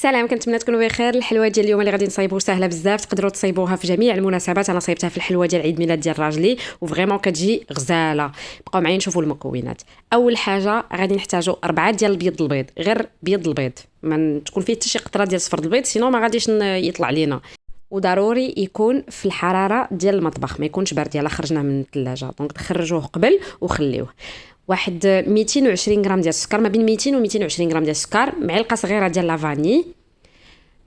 سلام، كنتمنى تكونوا بخير. الحلوه ديال اليوم اللي غادي نصايبوا سهله بزاف، تقدروا تصايبوها في جميع المناسبات. انا صايبتها في الحلوه ديال عيد ميلاد ديال راجلي وفريمون كتجي غزاله. بقاو معايا نشوفوا المكونات. اول حاجه غادي نحتاجوا 4 ديال البيض البيض، غير بيض البيض، ما تكون فيه حتى شي قطره ديال صفر البيض، سينو ما غاديش يطلع لينا. وضروري يكون في الحراره ديال المطبخ، ما يكونش بارد يلا خرجناه من الثلاجه، دونك تخرجوه قبل وخليوه. واحد 220 غرام ديال السكر، ما بين 200 و 220 غرام ديال السكر، معلقه صغيره ديال لافاني،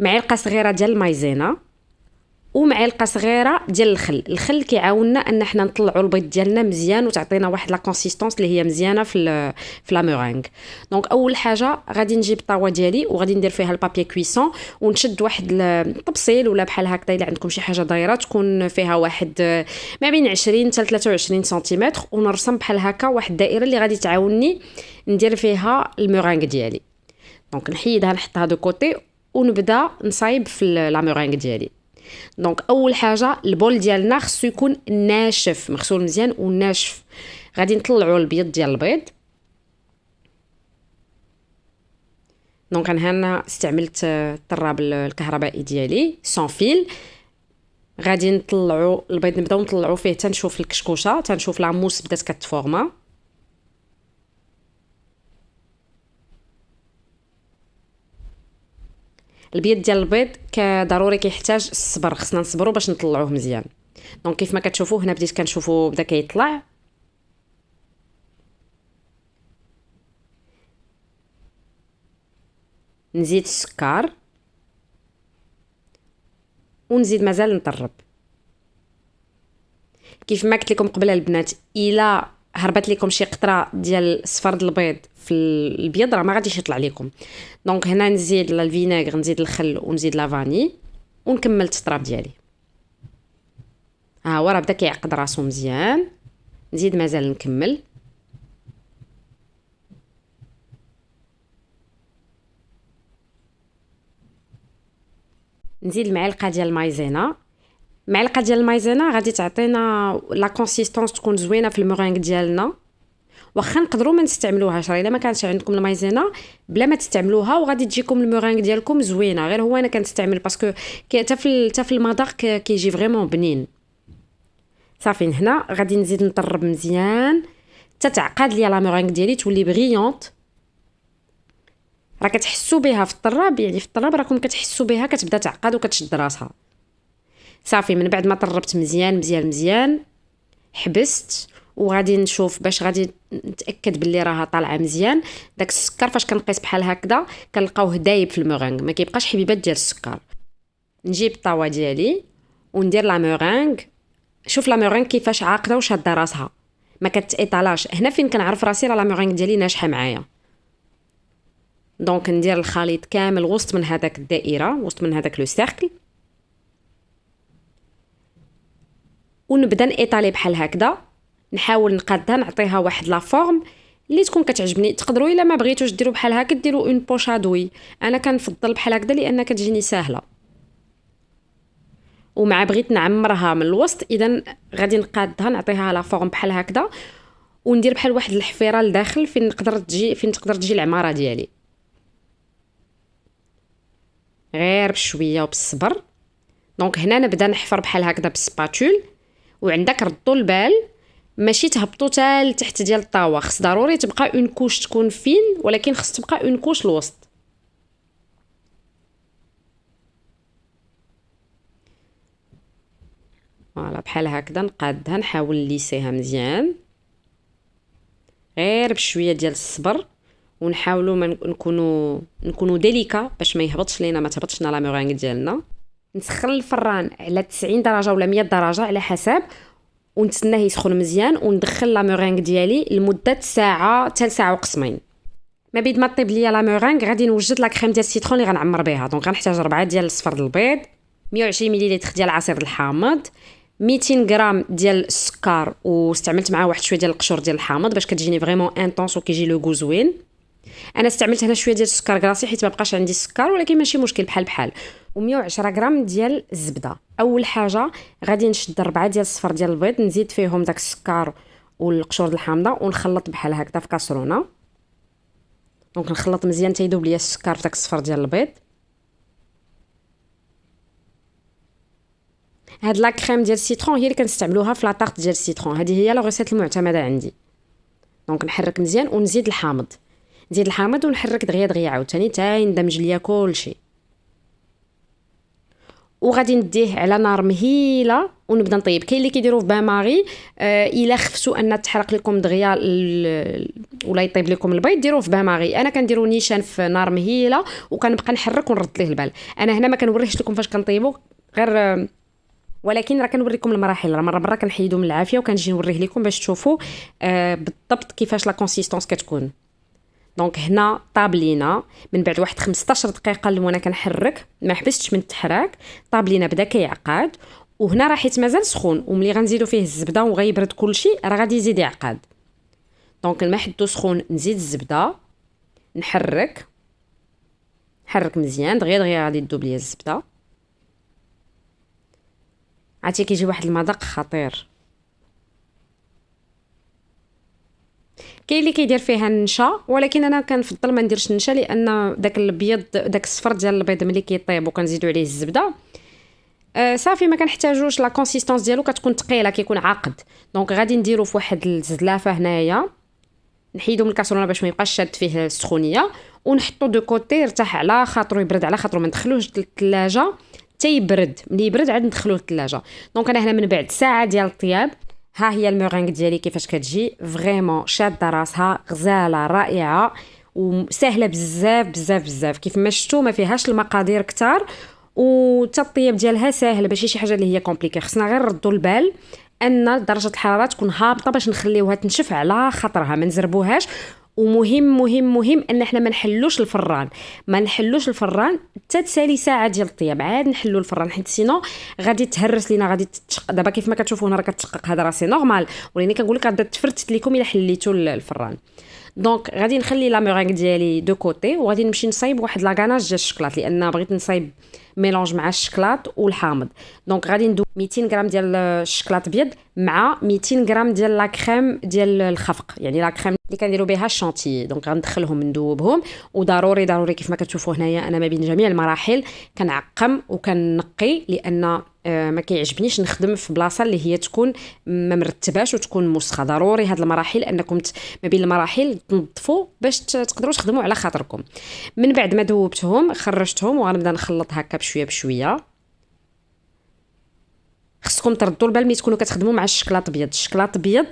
معلقه صغيره ديال المايزينا، ومعلقه صغيره ديال الخل كيعاوننا ان حنا نطلعوا البيض ديالنا مزيان وتعطينا واحد لا كونسيستونس اللي هي مزيانه في لا مورينغ. دونك اول حاجه غادي نجيب الطاوه ديالي وغادي ندير فيها البابي كويسون ونشد واحد الطبسيل ولا بحال هكذا الا عندكم شي حاجه دايره تكون فيها واحد ما بين 20 حتى 23 سنتيمتر، ونرسم بحال هكا واحد الدائره اللي غادي تعاونني ندير فيها المورينغ ديالي. دونك نحيدها نحطها دو كوتي ونبدا نصايب في لا مورينغ ديالي. دونك اول حاجه البول ديالنا خصو يكون ناشف، مغسول مزيان وناشف. غادي نطلعوا البيض ديال البيض. دونك انا هنا استعملت الطراب الكهربائي ديالي سون فيل. غادي نطلعوا البيض، نبداو نطلعوا فيه تنشوف الكشكوشه، تنشوف لا موس بدات كتفورما. البيض ديال البيض ضروري كيحتاج الصبر، خصنا نصبروا باش نطلعوه مزيان. دونك كيف ما كتشوفوا هنا بديت كنشوفوا بدا كيطلع. نزيد السكر ونزيد مازال نطرب. كيف ما قلت لكم قبل البنات، الا هربت لكم شي قطره ديال صفر البيض في البيض راه ما غاديش يطلع لكم. دونك هنا نزيد الفينيغر، نزيد الخل ونزيد لافاني ونكمل التطراب ديالي. ها هو راه بدا كيعقد راسو مزيان. نزيد مازال نكمل. نزيد المعلقه ديال المايزينا. معلقه ديال المايزينا غادي تعطينا لا كونسيستونس تكون زوينه في المورينغ ديالنا. واخا نقدروا ما نستعملوهاش، راه الا ما كانش عندكم المايزينا بلا ما تستعملوها وغادي تجيكم المورينغ ديالكم زوينه. غير هو انا كنستعمل باسكو حتى في المذاق كيجي فريمون بنين. صافي هنا غادي نزيد نطرب مزيان حتى تعقد ليا لا مورينغ ديالي تولي بريونط. راه كتحسوا بها في الطراب، يعني في الطراب راكم كتحسوا بها كتبدا تعقد وكتشد راسها. صافي من بعد ما طربت مزيان مزيان مزيان حبست وغادي نشوف باش غادي نتاكد باللي راها طالعه مزيان. داك السكر فاش كنقيس بحال هكذا كنلقاوه دايب في المورينغ، ما كيبقاش حبيبات ديال السكر. نجيب الطاوه ديالي وندير لا مورينغ. شوف لا مورينغ كيفاش عاقده وشاده راسها، ما كتايطالاش. هنا فين كنعرف راسي راه لا مورينغ ديالي ناجحه معايا. دونك ندير الخليط كامل وسط من هذاك الدائره، وسط من هذاك لو سيركل، ونبدا نايطالي بحال هكذا. نحاول نقادها نعطيها واحد لا فورم اللي تكون كتعجبني. تقدروا الا ما بغيتوش ديروا بحال هكا ديروا اون بوشادوي، انا كنفضل بحال هكذا لان كتجيني سهله. ومع بغيت نعمرها من الوسط اذا غادي نقادها نعطيها لا فورم بحال هكذا وندير بحال واحد الحفيره لداخل فين تقدر تجي العماره ديالي. غير بشويه وبالصبر. دونك هنا نبدا نحفر بحال هكذا بالسباتول. وعندك ردوا البال ماشي تهبطوا حتى لتحت ديال الطاوه، خص ضروري تبقى اون كوش تكون فين، ولكن خص تبقى اون كوش الوسط. فوالا بحال هكذا نقادها نحاول نليسيها مزيان غير بشويه ديال الصبر. ونحاولوا ما نكونوا ديليكا باش ما يهبطش لينا، ما تهبطش لنا لا مورينغ ديالنا. نسخن الفران على 90 درجه ولا 100 درجه على حسب، ونتسناه يسخن مزيان وندخل لا مورينغ ديالي لمده ساعه حتى ساعه وقسمين. ما بيد ما طيب ليا لا مورينغ غادي نوجد لا كريم ديال السيترون اللي غنعمر بها. دونك غنحتاج 4 ديال الصفر البيض، 120 مليلتر ديال عصير الحامض، 200 غرام ديال السكر، واستعملت معاه واحد شويه ديال القشور ديال الحامض باش كتجيني فريمون انطونس وكيجي لو غو زوين. انا استعملت هنا شويه ديال السكر كلاصي حيت ما بقاش عندي السكر، ولكن ماشي مشكل بحال بحال. و110 غرام ديال الزبده. اول حاجه غادي نشد 4 ديال الصفر ديال البيض، نزيد فيهم داك السكر والقشور ديال الحامضه ونخلط بحال هكذا في كاسرونه. دونك نخلط مزيان تيذوب ليا السكر في داك الصفر ديال البيض. هاد لا كريم ديال السيترون هي اللي كنستعملوها في لا طارت ديال السيترون. هذه هي لا ريسيت المعتمده عندي. دونك نحرك مزيان ونزيد الحامض، نزيد الحامض ونحرك دغيا دغيا عاوتاني حتى يندمج ليا كلشي. وغادي نديه على نار مهيله ونبدا نطيب. كاين اللي كيديروا في بان ماري الا خفتوا ان تحرق لكم دغيا ولا يطيب لكم البيض ديروه في بان ماري. انا كنديرو نيشان في نار مهيله وكنبقى نحرك ونرد ليه البال. انا هنا ما كنوريهش لكم فاش كنطيبو غير، ولكن راه كنوريكم المراحل. راه مره كنحيدو من العافيه وكنجي نوريه لكم باش تشوفوا بالضبط كيفاش لا كونسيستونس كتكون. دونك هنا طاب لينا من بعد واحد 15 دقيقه اللي وانا كنحرك، ما حبستش من التحراك، طاب لينا بدا كيعقاد. وهنا راه حيت مازال سخون وملي غنزيدو فيه الزبده وغيبرد كلشي راه غادي يزيد يعقاد. دونك الماء حدو سخون، نزيد الزبده نحرك مزيان دغيا غادي تذوب ليا الزبده. عرفتي كيجي واحد المذاق خطير. كاين اللي كيدير فيها النشا، ولكن انا كنفضل ما نديرش النشا لان داك البيض داك الصفر ديال البيض ملي كيطيب وكنزيدوا عليه الزبده صافي ما كنحتاجوش. لا كونسيستونس ديالو كتكون ثقيله، كيكون عاقد. دونك غادي نديرو في واحد الزلافه هنايا، نحيدو من الكاسرونه باش ما يبقاش شاد فيه السخونيه، ونحطو دو كوتي يرتاح على خاطرو، يبرد على خاطرو، ما ندخلوهش للثلاجه حتى يبرد. ملي يبرد عاد ندخلوه للثلاجه. دونك انا هنا من بعد ساعه ديال الطياب ها هي المورينغ ديالي كيفاش كتجي. فريمون شاده راسها، غزاله رائعه وسهله بزاف بزاف بزاف. كيف ما شفتوا ما فيهاش المقادير كتار، وتا الطياب ديالها ساهل، ماشي شي حاجه اللي هي كومبليكي. خصنا غير نردوا البال ان درجه الحراره تكون هابطه باش نخليوها تنشف على خاطرها، ما نزربوهاش. ومهم مهم مهم ان احنا ما نحلوش الفران، ما نحلوش الفران حتى تسالي ساعه ديال الطياب عاد نحلو الفران، حيت سينو غادي تهرس لينا، غادي تتشقق. دابا كيف ما كتشوفوا هنا راه كتشقق، هذا راه سي نورمال، ولكن كنقول لك غادي تفرتت لكم الا حليتوا الفران. دونك غادي نخلي لا مورينغ ديالي دو كوتي وغادي نمشي نصايب واحد لاكاناج ديال الشكلاط، لان بغيت نصايب ميلونج مع الشكلاط والحامض. دونك غادي ندوب 200 غرام ديال الشكلاط ابيض مع 200 غرام ديال لا كريم ديال الخفق، يعني لا كريم اللي كنديروا بها الشانتي. دونك غندخلهم ندوبهم، وضروري كيف ما كتشوفوا هنايا انا ما بين جميع المراحل كنعقم وكنقي، لان ما كيعجبنيش نخدم في بلاصه اللي هي تكون ما مرتباش وتكون مسخه. ضروري هاد المراحل انكم ما بين المراحل تنظفوا باش تقدروا تخدموا على خاطركم. من بعد ما ذوبتهم خرجتهم وغنبدا نخلط هكا بشويه بشويه. خصكم تردوا البال ملي تكونوا كتخدموا مع الشكلاط ابيض. الشكلاط ابيض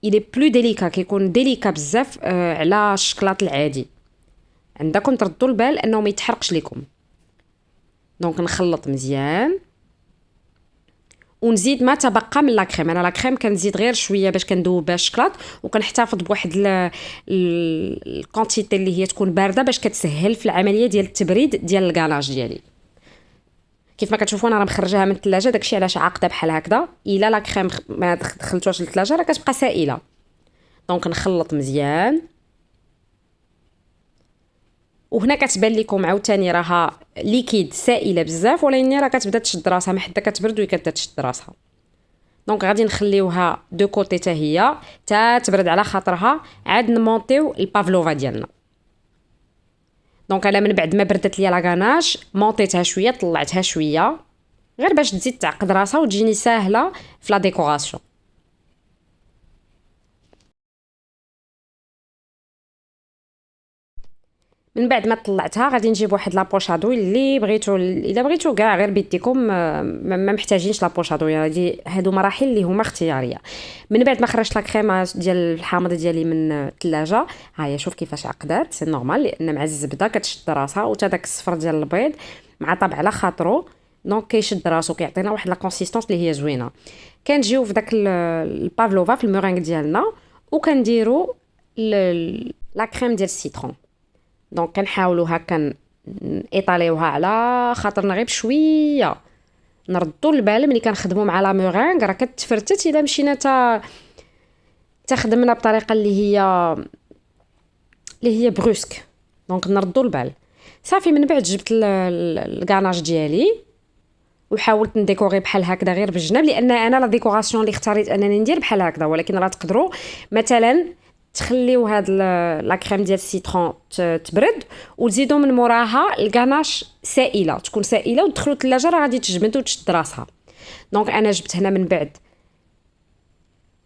الي بلو ديليكا، كيكون ديليكا بزاف على الشكلاط العادي. عندكم تردوا البال انه ما يتحرقش لكم. دونك نخلط مزيان ونزيد ما تبقى من لا كريم. انا لا كريم كنزيد غير شويه باش كندوب بها الشكلاط، وكنحتفظ بواحد الكونتيتي اللي هي تكون بارده باش كتسهل في العمليه ديال التبريد ديال الكاناج ديالي. كيف ما كتشوفوا انا راه مخرجاها من الثلاجه، داكشي علاش عاقده بحال هكذا. الا لا كريم ما دخلتوهاش للثلاجه راه كتبقى سائله. دونك نخلط مزيان، وهنا كتبان لكم عاوتاني راها ليكيد سائله بزاف، ولكن راه كتبدا تشد راسها، ما حتى كتبرد وكتبدا تشد راسها. دونك غادي نخليوها دو كوتي حتى هي تا تبرد على خاطرها، عاد نمونطيو البافلوفا ديالنا. دونك انا من بعد ما بردت ليا لاكاناج مونطيتها شويه، طلعتها شويه غير باش تزيد تعقد راسها وتجيني ساهله في لا ديكوراسيون. من بعد ما طلعتها غادي نجيب واحد لابوشادوي اللي بغيتو، الا بغيتو كاع غير بيديكم، ما محتاجينش لابوشادوي. هادي هادو مراحل اللي هما اختياريه. من بعد ما خرجت لا كريمه ديال الحامض ديالي من الثلاجه، ها هي شوف كيفاش عقدات، سي نورمال لان مع الزبده كتشد راسها، وتا داك الصفر ديال البيض مع طبع على خاطرو، دونك كيشد راسو كيعطينا واحد لا كونسيستونس اللي هي زوينه. كنجيو في داك البافلوفا في المورينغ ديالنا وكنديروا لا كريم ديال السيترون. دونك كنحاولوا هكا ايطاليوها على خاطرنا غير بشويه. نردوا البال ملي كنخدموا مع لا مورينغ راه كتفرتت الا مشينا خدمنا بطريقه اللي هي بروسك. دونك نردوا البال. صافي من بعد جبت الكاناج ديالي وحاولت نديكوري بحال هكذا غير بالجناب، لان انا لا ديكوراسيون اللي اختاريت انني ندير بحال هكذا. ولكن راه تقدروا مثلا تخليو هاد لا كريم ديال السيترون تبرد وتزيدوا من موراها الكاناش سائله، تكون سائله وتدخلوا الثلاجه راه غادي تجمد وتشد راسها. دونك انا جبت هنا من بعد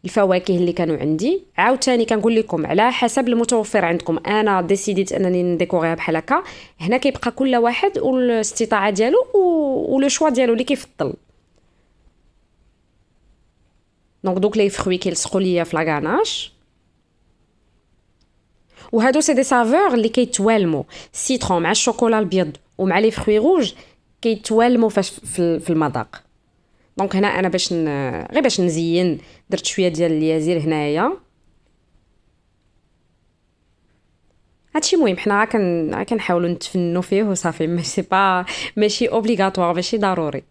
الفواكه اللي كانوا عندي. عاوتاني كنقول لكم على حسب المتوفر عندكم، انا ديسيديت انني نديكوريها بحال هكا. هنا كيبقى كل واحد والاستطاعه ديالو ولو شوا ديالو اللي كيفضل. دونك دوك لي فروي كيلصقوا ليا في لاغاناش، وهادو سي دي سافور اللي كيتوالموا. السيترون مع الشوكولا البيض ومع لي فروي روج كيتوالموا فاش في المذاق. دونك هنا انا غير باش نزين درت شويه ديال اليازير هنايا. هادشي مهم، حنا كنحاولوا نتفننوا فيه وصافي، ماشي اوبليغاتوار، ماشي ضروري.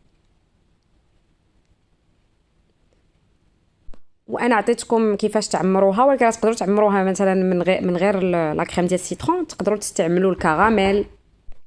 وانا عطيتكم كيفاش تعمروها، ولكن تقدروا تعمروها مثلا من غير لا كريم ديال السيترون. تقدروا تستعملوا الكراميل،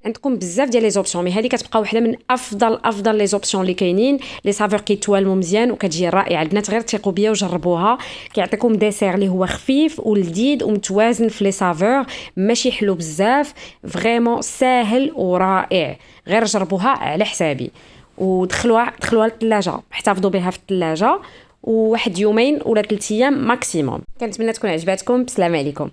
عندكم بزاف ديال لي زوبسيون، مي هذه كتبقى وحده من افضل لي زوبسيون اللي كاينين. لي سافور كيتوالموا مزيان وكتجي رائعه. البنات غير ثقوا بيا وجربوها، كيعطيكم ديسير اللي هو خفيف ولذيذ ومتوازن في لي سافور، ماشي حلو بزاف، فريمون ساهل ورائع. غير جربوها على حسابي ودخلوها للثلاجه، احتفظوا بها في الثلاجه وواحد يومين ولا 3 ايام ماكسيموم. كنتمنى تكون عجباتكم. بسلام عليكم.